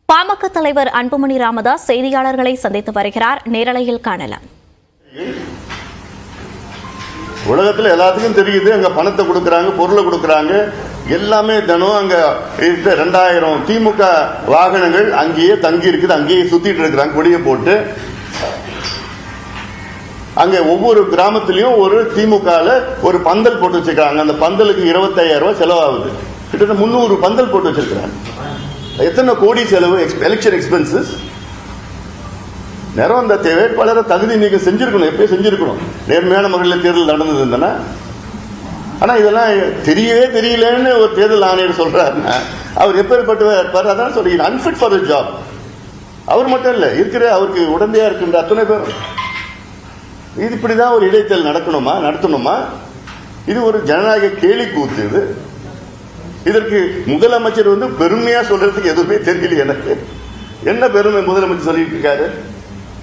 பாமக தலைவர் அன்புமணி ராமதாஸ் செய்தியாளர்களை சந்தித்து வருகிறார். நேரலையில் காணலாம். உலகத்தில் எல்லாத்துக்கும் தெரியுது, அங்க பணத்தை கொடுக்கறாங்க, பொருளை கொடுக்கறாங்க, எல்லாமே தினம் அங்க 2000 திமுக வாகனங்கள் அங்கேயே தங்கி இருக்குது, அங்கேயே சுத்திட்டு இருக்கிறாங்க கொடியை போட்டு. அங்க ஒவ்வொரு கிராமத்திலையும் ஒரு திமுகல ஒரு பந்தல் போட்டு வச்சிருக்காங்க. அந்த பந்தலுக்கு 25,000 ரூபாய் செலவாகுது. கிட்டத்தட்ட 300 பந்தல் போட்டு வச்சிருக்காங்க. எத்தனை கோடி செலவு, எலெக்ஷன் எக்ஸ்பென்சஸ். நேரம் அந்த வேட்பாளரை தகுதி நீக்கம் செஞ்சிருக்கணும், எப்பயும் செஞ்சிருக்கணும். நேர்மையான முறையில் தேர்தல் நடந்தது. ஆனா இதெல்லாம் தெரியவே தெரியலன்னு ஒரு தேர்தல் ஆணையர் சொல்றாருன்னா அவர் எப்பேற்பட்ட அதான் சொல்றீங்க, அன்ஃபிட் ஃபார் தி ஜாப். அவர் மட்டும் இல்ல, இருக்கிற அவருக்கு உடந்தையா இருக்கின்ற அத்தனை பேர். இது இப்படிதான் ஒரு இடைத்தேர்தல் நடத்தணுமா? இது ஒரு ஜனநாயக கேலி கூத்து. இது இதற்கு முதலமைச்சர் பெருமையா சொல்றதுக்கு எதுவுமே தெரியல எனக்கு. என்ன பெருமை முதலமைச்சர் சொல்லிட்டு இருக்காரு?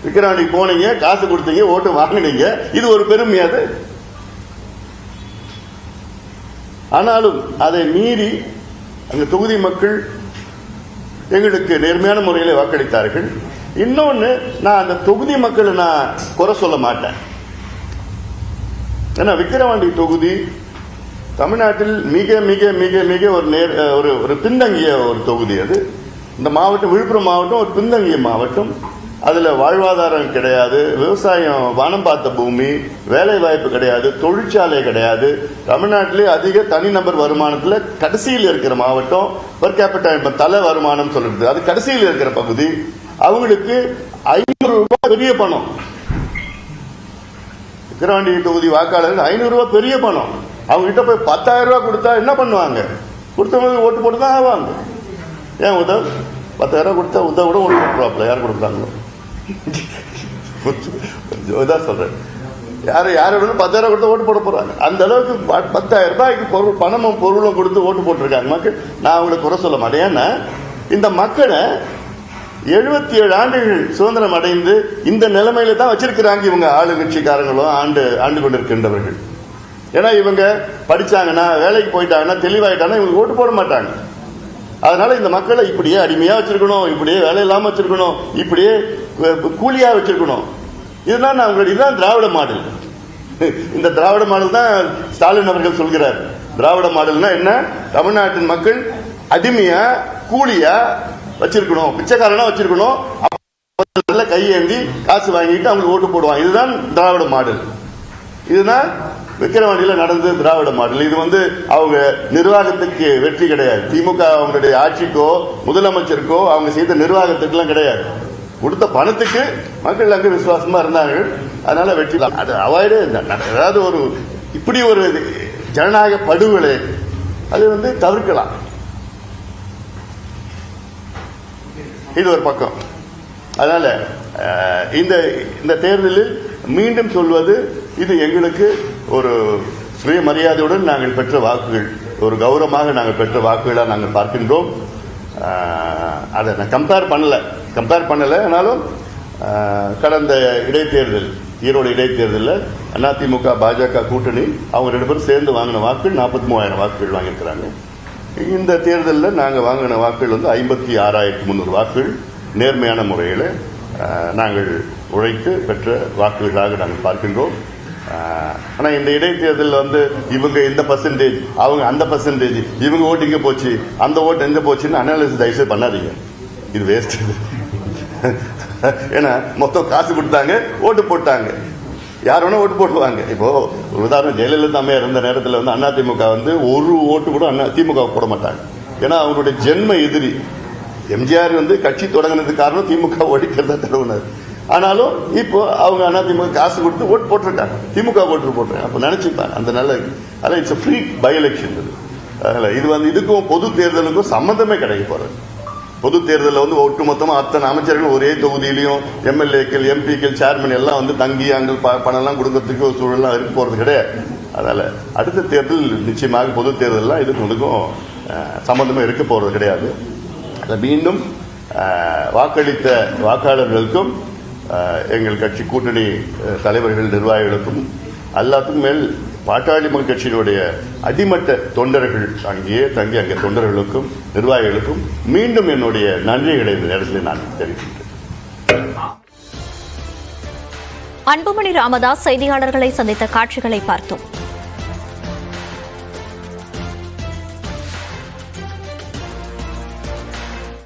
விக்கிரவாண்டி போனீங்க, காசு கொடுத்தீங்க, ஓட்டு வாங்கினீங்க, இது ஒரு பெருமையாது. ஆனாலும் அதை மீறி அங்க தொகுதி மக்கள் எங்களுக்கு நேர்மையான முறையில் வாக்களித்தார்கள். இன்னொன்னு, நான் அந்த தொகுதி மக்களை நான் குறை சொல்ல மாட்டேன். ஏன்னா விக்கிரவாண்டி தொகுதி தமிழ்நாட்டில் மிக மிக மிக மிக ஒரு பின்தங்கிய ஒரு தொகுதி. அது இந்த மாவட்டம், விழுப்புரம் மாவட்டம் ஒரு பின்தங்கிய மாவட்டம். அதுல வாழ்வாதாரம் கிடையாது, விவசாயம் வானம் பார்த்த பூமி, வேலை வாய்ப்பு கிடையாது, தொழிற்சாலை கிடையாது. தமிழ்நாட்டிலே அதிக தனிநபர் வருமானத்துல கடைசியில் இருக்கிற மாவட்டம். பெர் கேபிட்டா தலை வருமானம் சொல்றது அது கடைசியில் இருக்கிற பகுதி. அவங்களுக்கு 500 ரூபாய் பெரிய பணம். விக்கிரவாண்டி தொகுதி வாக்காளர்கள் 500 ரூபாய் பெரிய பணம். அவங்க கிட்ட போய் 10,000 ரூபாய் கொடுத்தா என்ன பண்ணுவாங்க? கொடுத்தவங்க ஓட்டு போட்டு தான் ஆவாங்க. ஏன் உதவ் 10,000 கொடுத்தா உதவ கூட ஓட்டு போட்டுருவாப்ல. யார் கொடுக்குறாங்களோ சொல்றேன். யாரு 10,000 கொடுத்தா ஓட்டு போட போறாங்க. அந்த அளவுக்கு 10,000 ரூபாய்க்கு பணமும் பொருளும் கொடுத்து ஓட்டு போட்டிருக்காங்க மக்கள். நான் அவங்களை குறை சொல்ல மாட்டேன். ஏன்னா இந்த மக்களை 77 ஆண்டுகள் சுதந்திரம் அடைந்து இந்த நிலைமையில தான் வச்சிருக்கிறாங்க இவங்க ஆளுங்கட்சிக்காரங்களும் ஆண்டு கொண்டிருக்கின்றவர்கள். ஏன்னா இவங்க படிச்சாங்கன்னா, வேலைக்கு போயிட்டாங்கன்னா, தெளிவாயிட்டாங்கன்னா இவங்க ஓட்டு போட மாட்டாங்க. அதனால இந்த மக்களை இப்படியே அடிமையா வச்சிருக்கணும், இப்படியே வேலை இல்லாம வச்சிருக்கணும், இப்படியே கூலியா வச்சிருக்கணும். இதுதான் திராவிட மாடல். இந்த திராவிட மாடல் தான் ஸ்டாலின் அவர்கள் சொல்கிறார். திராவிட மாடல்னா என்ன? தமிழ்நாட்டின் மக்கள் அடிமையா கூலியா வச்சிருக்கணும், பிச்சைக்காரனா வச்சிருக்கணும், கையேந்தி காசு வாங்கிட்டு அவங்களுக்கு ஓட்டு போடுவாங்க. இதுதான் திராவிட மாடல். இதுதான் விக்கிரவாண்டியில நடந்த திராவிட மாடல். இது அவங்க நிர்வாகத்துக்கு வெற்றி கிடையாது. திமுக அவங்களுடைய ஆட்சிக்கோ முதலமைச்சருக்கோ அவங்க செய்த நிர்வாகத்துக்கு எல்லாம் கிடையாது. கொடுத்த பணத்துக்கு மக்கள் அங்கு விசுவாசமா இருந்தார்கள். அதனால வெற்றி. அது அவாய்டு. ஏதாவது இப்படி ஒரு ஜனநாயக படுகொலை அது தவிர்க்கலாம். இது ஒரு பக்கம். அதனால இந்த தேர்தலில் மீண்டும் சொல்வது, இது எங்களுக்கு ஒரு சுயமரியாதையுடன் நாங்கள் பெற்ற வாக்குகள், ஒரு கௌரவமாக நாங்கள் பெற்ற வாக்குகளாக நாங்கள் பார்க்கின்றோம். அதை நான் கம்பேர் பண்ணல. ஆனாலும் கடந்த இடைத்தேர்தல், ஈரோடு இடைத்தேர்தலில் அதிமுக பாஜக கூட்டணி அவங்க 2 பேரும் சேர்ந்து வாங்கின வாக்குகள் 43,000 வாக்குகள் வாங்கியிருக்கிறாங்க. இந்த தேர்தலில் நாங்கள் வாங்கின வாக்குகள் 56,300 வாக்குகள் நேர்மையான முறையில் நாங்கள் உழைத்து பெற்ற வாக்குகளாக நாங்கள் பார்க்கின்றோம். ஆனால் இந்த இடைத்தேர்தல் இவங்க இந்த பர்சன்டேஜ், அவங்க அந்த பர்சன்டேஜ், இவங்க ஓட்டு இங்கே போச்சு, அந்த ஓட்டு எங்கே போச்சுன்னு அனாலிசிஸ் தயவுசெய்து பண்ணாதீங்க. இது வேஸ்ட். ஏன்னா மொத்தம் காசு கொடுத்தாங்க, ஓட்டு போட்டாங்க. யார் வேணா ஓட்டு போட்டுவாங்க. இப்போ உதாரணம், ஜெயலலிதா அம்மையார் இருந்த நேரத்தில் அதிமுக ஒரு ஓட்டு கூட திமுக போட மாட்டாங்க. ஏன்னா அவங்களுடைய ஜென்ம எதிரி. எம்ஜிஆர் கட்சி தொடங்கினதுக்கு காரணம் திமுக ஒழிக்கிறதா தருவினார். ஆனாலும் இப்போ அவங்க அதிமுக காசு கொடுத்து ஓட்டு போட்டிருக்காங்க, திமுக ஓட்டு போட்டிருக்காங்க. அப்ப நினைச்சுப்பாங்க அந்த நல்ல. அதான் இட்ஸ் ஃப்ரீ பை எலெக்ஷன். இது இதுக்கும் பொது தேர்தலுக்கும் சம்பந்தமே கிடைக்க போறது. பொது தேர்தலில் ஒட்டுமொத்தமா அத்தனை அமைச்சர்கள் ஒரே தொகுதியிலையும் எம்எல்ஏக்கள், எம்பிக்கள், சேர்மன் எல்லாம் தங்கி அங்கே பணம் எல்லாம் கொடுக்கறதுக்கு ஒரு சூழலாம் இருக்க போறது கிடையாது. அதனால அடுத்த தேர்தல் நிச்சயமாக பொது தேர்தலாம் இதுக்கும் சம்பந்தமே இருக்க போறது கிடையாது. மீண்டும் வாக்களித்த வாக்காளர்களுக்கும் எங்கள் கட்சி கூட்டணி தலைவர்கள், நிர்வாகிகளுக்கும் எல்லாத்துக்கும் மேல் பாட்டாளி மக்கள் கட்சியினுடைய அடிமட்ட தொண்டர்கள் அங்கேயே தங்கி அங்கே தொண்டர்களுக்கும் நிர்வாகிகளுக்கும் மீண்டும் என்னுடைய நன்றிகளை இந்த நேரத்தில் நான் தெரிவிக்கின்றேன். அன்புமணி ராமதாஸ் செய்தியாளர்களை சந்தித்த காட்சிகளை பார்த்தோம்.